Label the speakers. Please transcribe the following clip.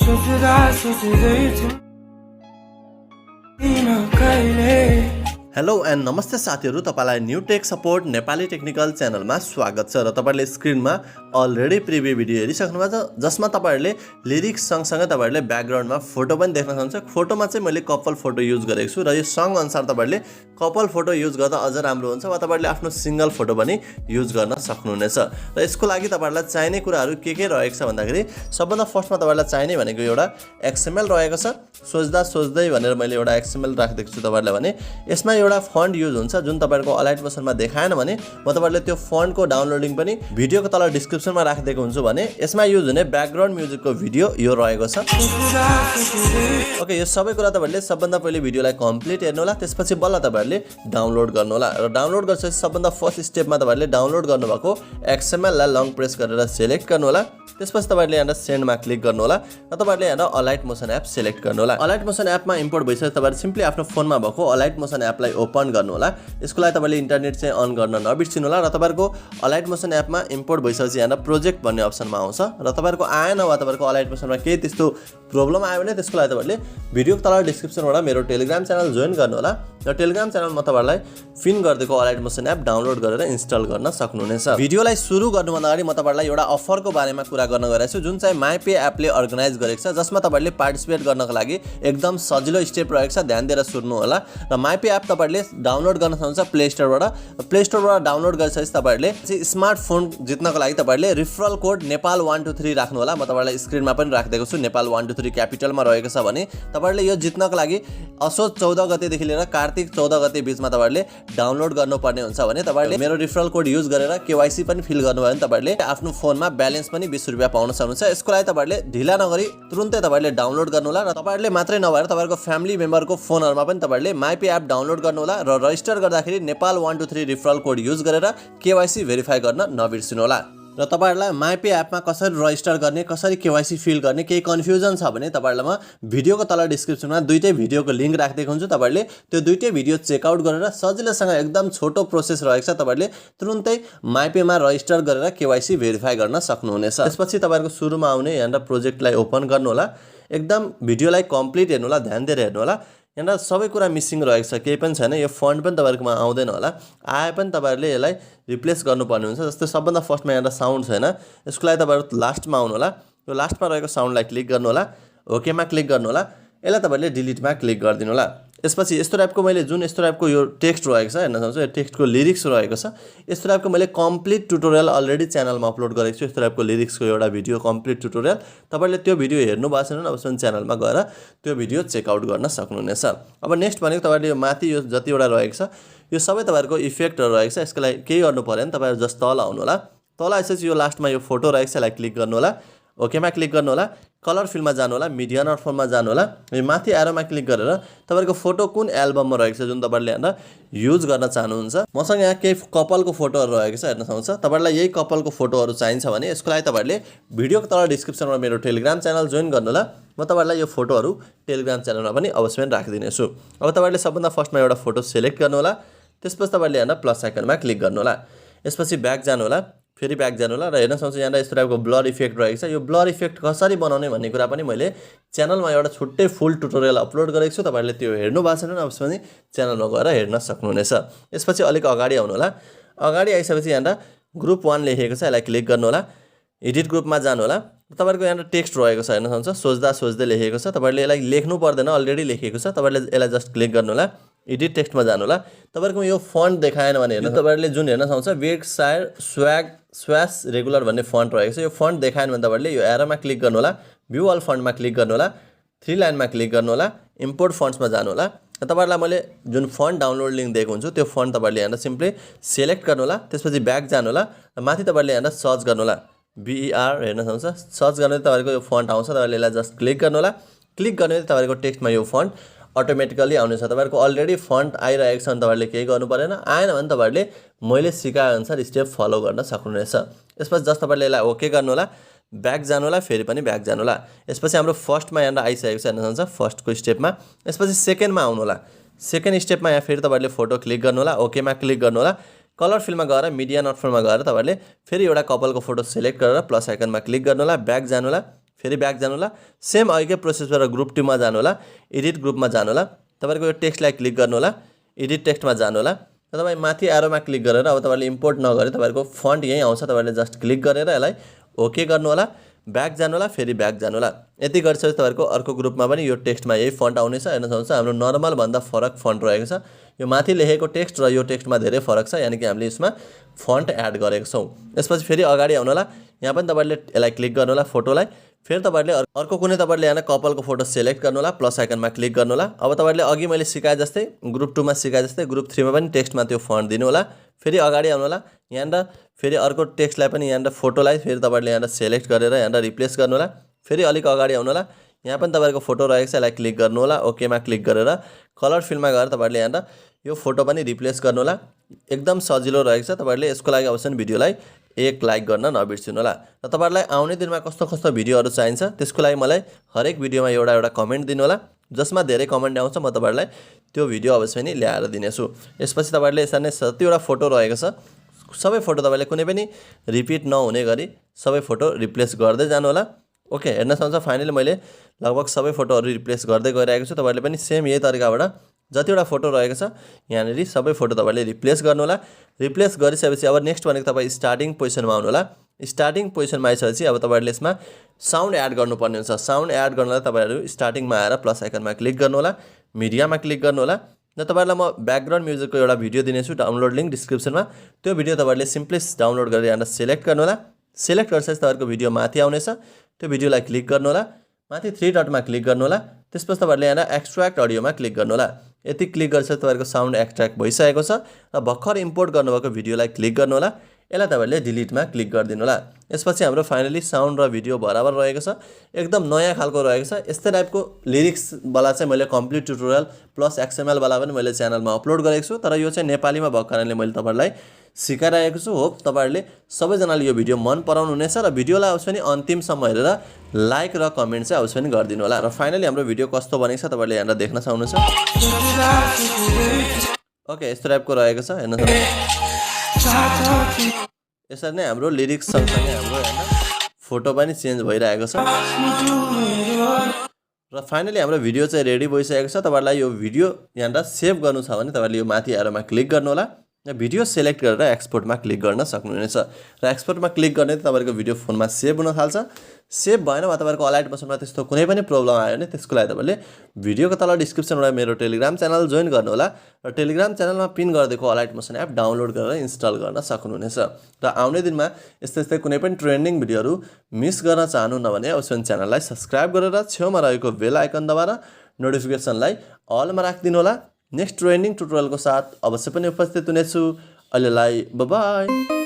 Speaker 1: सोच्दा सोच्दै थिएन कहिले।
Speaker 2: हेलो एन्ड नमस्ते साथीहरु, तपाईलाई new tech support Nepali technical च्यानलमा स्वागत छ। र तपाईले स्क्रिनमा अलरेडी प्रिभ्यू भिडियो हेरिसक्नु भएको छ, जसमा तपाईहरुले लिरिक्स सँगसँगै तपाईहरुले ब्याकग्राउन्डमा फोटो पनि देख्न सक्नुहुन्छ। फोटोमा चाहिँ मैले कपल फोटो युज गरेको छु र यो सङ अनुसार तपाईहरुले कपल फोटो युज गर्दा अझ राम्रो हुन्छ, वा तपाईहरुले आफ्नो सिंगल फोटो पनि युज गर्न सक्नुहुनेछ। र यसको लागि तपाईहरुलाई चाहिने कुराहरु के रहेको छ भन्दाखेरि सबभन्दा फर्स्टमा तपाईहरुलाई चाहिने भनेको एउटा XML रहेको छ। सोच्दा सोच्दै भनेर मैले एउटा XML राखिदिएको छु तपाईहरुलाई भने। यसमा एउटा फन्ट युज हुन्छ जुन तपाईहरुको अलाइटमोसनमा देखाएन भने म तपाईहरुले त्यो फन्टको डाउनलोडिङ पनि भिडियोको तल डिस्क्रिप्सनमा राखिदिएको हुन्छु भने यसमा युज हुने ब्याकग्राउन्ड म्युजिकको भिडियो यो रहेको छ। ओके, यो सबै कुरा तपाईहरुले सबभन्दा पहिले भिडियोलाई कम्प्लिट हेर्नु होला, त्यसपछि बल्ल तपाईहरुले डाउनलोड गर्नु होला। र डाउनलोड गर्छ सबभन्दा फर्स्ट स्टेपमा तपाईहरुले डाउनलोड गर्नुभएको XML लाई लङ प्रेस गरेर सिलेक्ट गर्नु होला। त्यसपछि तपाईहरुले यहाँ सेन्डमा क्लिक गर्नु होला र तपाईहरुले यहाँ अलाइटमोसन एप सिलेक्ट गर्नु होला। अलाइटमोसन एपमा इम्पोर्ट भइसक्यो, तपाईहरु सिम्पली आफ्नो फोनमा भएको अलाइटमोसन एपलाई ओपन गर्नु होला। यसको लागि तपाईले इन्टरनेट चाहिँ अन गर्न नबिर्सिनु होला। र तपाईहरुको अलाइटमोसन एपमा इम्पोर्ट भइसकेपछि यहाँ प्रोजेक्ट भन्ने अप्सनमा आउँछ र तपाईहरुको आएन वा तपाईहरुको अलाइटमोसनमा केही त्यस्तो प्रब्लम आयो भने त्यसको लागि तपाईले भिडियोको तल डिस्क्रिप्सनबाट मेरो टेलिग्राम च्यानल जोइन गर्नु होला। र टेलिग्राम च्यानलमा तपाईहरुलाई पिन गरिदिएको अलाइटमोसन एप डाउनलोड गरेर इन्स्टल गर्न सक्नुहुनेछ। भिडियोलाई सुरु गर्नुभन्दा अगाडि म तपाईहरुलाई एउटा अफरको बारेमा कुरा गर्न गइरहेको छु जुन चाहिँ MyPay एपले अर्गनाइज गरेको छ, जसमा तपाईहरुले पार्टिसिपेट गर्नको लागि एकदम सजिलो स्टेप रहेको छ। ध्यान दिएर सुन्नु होला। र MyPay एप तपाईहरुले डाउनलोड गर्न सक्नुहुन्छ प्ले स्टोरबाट डाउनलोड गरिसकेपछि तपाईहरुले स्मार्टफोन जित्नको लागि तपाईहरुले रिफरल कोड नेपाल123 राख्नु होला। म तपाईहरुलाई स्क्रिनमा पनि राखिदिएको छु, नेपाल123 क्यापिटलमा रहेको छ भने तपाईहरुले यो जित्नको लागि असोज 14 गतेदेखि लिएर कार्तिक 14 गते बीचमा तपाईहरुले डाउनलोड गर्नुपर्ने हुन्छ भने तपाईहरुले मेरो रिफरल कोड युज गरेर KYC पनि फिल गर्नुभयो भने तपाईहरुले आफ्नो फोनमा ब्यालेन्स पनि 20 रुपैयाँ पाउन सक्नुहुन्छ। यसको लागि तपाईहरुले ढिला नगरी तुरुन्तै तपाईहरुले डाउनलोड गर्नु होला। र तपाईहरुले मात्रै नभएर तपाईहरुको फ्यामिली मेम्बरको फोनहरुमा पनि तपाईहरुले MyPay एप डाउनलोड गर्नु होला र रजिस्टर गर्दाखेरि नेपाल123 रिफरल कोड युज गरेर KYC भेरिफाई गर्न नबिर्सिनु होला। र तपाईहरुलाई MyPay एपमा कसरी रजिस्टर गर्ने, कसरी KYC फिल गर्ने केही कन्फ्युजन छ भने तपाईहरुलाई म भिडियोको तल डिस्क्रिप्सनमा दुईटै भिडियोको लिंक राखिदिएको हुन्छु। तपाईहरुले त्यो दुईटै भिडियो चेकआउट गरेर सजिलैसँग एकदम छोटो प्रोसेस रहेको छ, तपाईहरुले तुरुन्तै MyPay मा रजिस्टर गरेर KYC भेरिफाई गर्न सक्नुहुनेछ। त्यसपछि तपाईहरुको सुरुमा आउने यहाँ प्रोजेक्टलाई ओपन गर्नु होला। एकदम भिडियोलाई कम्प्लिट हेर्नु होला, ध्यान दिएर हेर्नु होला। यहाँ सबै कुरा मिसिङ रहेको छ, केही पनि छैन। यो फन्ट पनि तपाईहरुकोमा आउँदैन होला, आए पनि तपाईहरुले यसलाई रिप्लेस गर्नुपर्ने हुन्छ। जस्तै सबभन्दा फर्स्टमा यहाँ साउन्ड छैन, यसको लागि तपाईहरु लास्टमा आउनु होला। यो लास्टमा रहेको साउन्डलाई क्लिक गर्नु होला, ओकेमा क्लिक गर्नु होला। यसलाई तपाईहरुले डिलिटमा क्लिक गरिदिनु होला। यसपछि यस्तो टाइपको मैले जुन यस्तो टाइपको यो टेक्स्ट रहेको छ हेर्न सक्नुहुन्छ, यो टेक्स्टको लिरिक्स रहेको छ। यस्तो टाइपको मैले कम्प्लिट ट्युटोरियल अलरेडी च्यानलमा अपलोड गरेको छु। यस्तो टाइपको लिरिक्सको एउटा भिडियो कम्प्लिट ट्युटोरियल तपाईहरुले त्यो भिडियो हेर्नु भएको छैन भने च्यानलमा गएर त्यो भिडियो चेकआउट गर्न सक्नुहुनेछ। अब नेक्स्ट भनेको तपाईहरुले यो माथि यो जतिवटा रहेको छ यो सबै तपाईहरुको इफेक्टहरु रहेको छ। यसको लागि केही गर्नु पर्दैन, तपाईहरु जस्ट तल आउनु होला। तल आएपछि यो लास्टमा यो फोटो रहेको छ, यसलाई क्लिक गर्नु होला, ओकेमा क्लिक गर्नु होला। कलर फिलमा जानु होला, मिडिया नट फर्ममा जानु होला। यो माथि एरोमा क्लिक गरेर तपाईहरुको फोटो कुन एल्बममा रहेको छ जुन तपाईहरुले यहाँ युज गर्न चाहनुहुन्छ। मसँग यहाँ केही कपलको फोटोहरु रहेको छ हेर्न सक्नुहुन्छ। तपाईहरुलाई यही कपलको फोटोहरु चाहिन्छ भने यसको लागि तपाईहरुले भिडियोको तल डिस्क्रिप्सनमा मेरो टेलिग्राम च्यानल जोइन गर्नु होला। म तपाईहरुलाई यो फोटोहरु टेलिग्राम च्यानलमा पनि अवश्य राखिदिने छु। अब तपाईहरुले सबभन्दा फर्स्टमा एउटा फोटो सिलेक्ट गर्नु होला। त्यसपछि तपाईहरुले यहाँ प्लस आइकनमा क्लिक गर्नु होला। यसपछि ब्याक जानु होला, फेरि ब्याक जानु होला। र हेर्न सक्नुहुन्छ यहाँ यस्तो टाइपको ब्लर इफेक्ट रहेको छ। यो ब्लर इफेक्ट कसरी बनाउने भन्ने कुरा पनि मैले च्यानलमा एउटा छुट्टै फुल ट्युटोरियल अपलोड गरेको छु। तपाईहरुले त्यो हेर्नु भएको छैन अवश्य पनि च्यानलमा गएर हेर्न सक्नुहुनेछ। यसपछि अलिक अगाडि आउनु होला। अगाडि आइसकेपछि यहाँ ग्रुप 1 लेखेको छ, यसलाई क्लिक गर्नु होला। एडिट ग्रुपमा जानु होला। तपाईहरुको यहाँ टेक्स्ट रहेको छ हेर्न सक्नुहुन्छ, सोच्दा सोच्दै लेखेको छ। तपाईहरुले यसलाई लेख्नु पर्दैन, अलरेडी लेखेको छ। तपाईहरुले यसलाई जस्ट क्लिक गर्नु होला, एडिट टेक्स्टमा जानु होला। तपाईहरुको यो फन्ट देखाएन भने हेर्नु तपाईहरुले जुन हेर्न सक्नुहुन्छ वेट सायर स्वैग स्वास रेगुलर भन्ने फन्ट रहेको छ। यो फन्ट देखाएन भने तपाईहरुले यो एरोमा क्लिक गर्नु होला, भ्यू अल फन्टमा क्लिक गर्नु होला, 3 लाइनमा क्लिक गर्नु होला, इम्पोर्ट फन्ट्समा जानु होला। तपाईहरुलाई मैले जुन फन्ट डाउनलोड लिंक दिएको हुन्छु त्यो फन्ट तपाईहरुले यहाँ सिम्पली सिलेक्ट गर्नु होला। त्यसपछि ब्याक जानु होला र माथि तपाईहरुले यहाँ सर्च गर्नु होला, BER हेर्न सक्नुहुन्छ। सर्च गर्ने तपाईहरुको यो फन्ट आउँछ, तपाईहरुले यसलाई जस्ट क्लिक गर्नु होला। क्लिक गर्ने तपाईहरुको टेक्स्टमा यो फन्ट अटोमेटिकली आउनेछ। तपाईहरुको अलरेडी फन्ट आइरहेको छ भने तपाईहरुले केही गर्नु पर्दैन। आएन भने तपाईहरुले मैले सिकाए अनुसार स्टेप फलो गर्न सक्नुहुनेछ। यसपछि जस्ट तपाईहरुले यसलाई ओके गर्नु होला, ब्याक जानु होला, फेरि पनि ब्याक जानु होला। यसपछि हाम्रो फर्स्टमा यहाँ आइसकेको छ हेर्न सक्नुहुन्छ, फर्स्टको स्टेपमा। यसपछि सेकेन्डमा आउनु होला। सेकेन्ड स्टेपमा यहाँ फेरि तपाईहरुले फोटो क्लिक गर्नु होला, ओकेमा क्लिक गर्नु होला। कलर फिलमा गएर मिडिया नट फिलमा गएर तपाईहरुले फेरि एउटा कपलको फोटो सिलेक्ट गरेर प्लस आइकनमा क्लिक गर्नु होला, ब्याक जानु होला, फेरि ब्याक जानु होला सेम अघिकै प्रोसेसबाट ग्रुप 2 मा जानु होला एडिट ग्रुपमा जानु होला तपाईहरुको यो टेक्स्टलाई क्लिक गर्नु होला एडिट टेक्स्टमा जानु होला र तपाई माथि एरोमा क्लिक गरेर अब तपाईले इम्पोर्ट नगरे तपाईहरुको फन्ट यही आउँछ तपाईले जस्ट क्लिक गरेर यसलाई ओके गर्नु होला ब्याक जानु होला फेरि ब्याक जानु होला यति गरिसकेपछि तपाईहरुको अर्को ग्रुपमा पनि यो टेक्स्टमा यही फन्ट आउनेछ हेर्न सक्नुहुन्छ हाम्रो नर्मल भन्दा फरक फन्ट रहेको छ यो माथि लेखेको टेक्स्ट र यो टेक्स्टमा धेरै फरक छ यानी कि हामीले यसमा फन्ट एड गरेको छौं यसपछि फेरि अगाडि आउनु होला यहाँ पनि तपाईले यसलाई क्लिक गर्नु होला फोटोलाई फेरि तपाईले अर्को कुनै तपाईले यहाँ कपलको फोटो सिलेक्ट गर्नु होला प्लस आइकनमा क्लिक गर्नु होला अब तपाईले अघि मैले सिकाए जस्तै ग्रुप 2 मा सिकाए जस्तै ग्रुप 3 मा पनि टेक्स्टमा त्यो फन्ट दिनु होला फेरि अगाडि आउनु होला यहाँ फेरि अर्को टेक्स्टलाई पनि यहाँ फोटोलाई फेरि तपाईले यहाँ सिलेक्ट गरेर यहाँ रिप्लेस गर्नु होला फेरि अलिक अगाडि आउनु होला यहाँ पनि तपाईको फोटो रहेको छ यसलाई क्लिक गर्नु होला ओके मा क्लिक गरेर कलर फिलमा गएर तपाईले यहाँ यो फोटो पनि रिप्लेस गर्नु होला एकदम सजिलो रहेको छ तपाईले यसको लागि अवश्य भिडियोलाई एक लाइक गर्न नबिर्सिनु होला र तपाईहरुलाई आउने दिनमा कस्तो कस्तो भिडियोहरु चाहिन्छ त्यसको लागि मलाई हरेक भिडियोमा एउटा कमेन्ट दिनु होला जसमा धेरै कमेन्ट आउँछ म तपाईहरुलाई त्यो भिडियो अवश्य नै ल्याएर दिनेछु यसपछि तपाईहरुले यसरी नै कतिवटा फोटो रहेको छ सबै फोटो तपाईले कुनै पनि रिपिट नहुने गरी सबै फोटो रिप्लेस गर्दै जानु होला ओके हेर्न सक्नुहुन्छ फाइनली मैले लगभग सबै फोटोहरु रिप्लेस गर्दै गइरहेको छु तपाईहरुले पनि सेम यही तरिकाबाट जतिवटा फोटो रहेको छ यहाँनेरि सबै फोटो तपाईले रिप्लेस गर्नु होला रिप्लेस गरिसकेपछि अब नेक्स्ट भनेको तपाई स्टार्टिङ पोजिसनमा आउनु होला स्टार्टिङ पोजिसनमा आइसकेपछि अब तपाईहरुले यसमा साउन्ड एड गर्नुपर्ने हुन्छ साउन्ड एड गर्नलाई तपाईहरु स्टार्टिङमा आएर प्लस आइकनमा क्लिक गर्नु होला मिडियामा क्लिक गर्नु होला र तपाईहरुलाई म ब्याकग्राउन्ड म्युजिकको एउटा भिडियो दिनेछु डाउनलोड लिंक डिस्क्रिप्सनमा त्यो भिडियो तपाईहरुले सिम्पली डाउनलोड गरेर यहाँ सिलेक्ट गर्नु होला सिलेक्ट गरिसकेपछि तपाईहरुको भिडियो माथि आउनेछ त्यो भिडियोलाई क्लिक गर्नु होला माथि 3 डटमा क्लिक गर्नु होला त्यसपछि तपाईहरुले यहाँ एक्सट्र्याक्ट अडियोमा क्लिक गर्नु होला यति क्लिक गरिसकेपछि तपाईहरुको साउन्ड एक्सट्र्याक्ट भइसकेको छ र भर्खर इम्पोर्ट गर्नुभएको भिडियोलाई क्लिक गर्नु होला यसलाई तपाईहरुले डिलिटमा क्लिक गरिदिनु होला यसपछि हाम्रो फाइनली साउन्ड र भिडियो बराबर रहेको छ एकदम नयाँ खालको रहेको छ यस्तै टाइपको लिरिक्स वाला चाहिँ मैले कम्प्लिट ट्युटोरियल प्लस एक्सएमएल वाला पनि मैले च्यानलमा अपलोड गरेको छु तर यो चाहिँ नेपालीमा भएको कारणले मैले तपाईहरुलाई सिकाइरहेको छु होप तपाईहरुले सबैजनाले यो भिडियो मन पराउनु हुनेछ र भिडियोलाई अवश्य नै अन्तिमसम्म हेरेर लाइक र कमेन्ट चाहिँ अवश्य नै गरिदिनु होला र फाइनली हाम्रो भिडियो कस्तो बनेको छ तपाईहरुले यहाँ देख्न सक्नुहुन्छ ओके यस्तो टाइपको रहेको छ हेर्न सक्नुहुन्छ यसरी नै हाम्रो लिरिक्स सँगसँगै हाम्रो यहाँ फोटो पनि चेन्ज भइरहेको छ र फाइनली हाम्रो भिडियो चाहिँ रेडी भइसकेको छ तपाईहरुलाई यो भिडियो यहाँ सेभ गर्नु छ भने तपाईहरुले यो माथि एरोमा क्लिक गर्नु होला र भिडियो सिलेक्ट गरेर एक्सपोर्टमा क्लिक गर्न सक्नुहुनेछ र एक्सपोर्टमा क्लिक गर्ने तपाईहरुको भिडियो फोनमा सेभ हुन थाल्छ सेभ भएन वा तपाईहरुको अलाइटमोसनमा त्यस्तो कुनै पनि प्रब्लम आयो भने त्यसको लागि तपाईले भिडियोको तल डिस्क्रिप्सनमा मेरो टेलिग्राम च्यानल जोइन गर्नु होला र टेलिग्राम च्यानलमा पिन गरिदिएको अलाइटमोसन एप डाउनलोड गरेर इन्स्टल गर्न सक्नुहुनेछ र आउने दिनमा यस्तै कुनै पनि ट्रेन्डिङ भिडियोहरु मिस गर्न चाहनुहुन्न भने अवश्य च्यानललाई सब्स्क्राइब गरेर छेउमा रहेको बेल आइकन दबाएर नोटिफिकेसनलाई अलमा राखिदिनु होला नेक्स्ट ट्रेनिङ ट्युटोरियलको साथ अवश्य पनि उपस्थित हुनेछु अहिलेलाई बाइ बाइ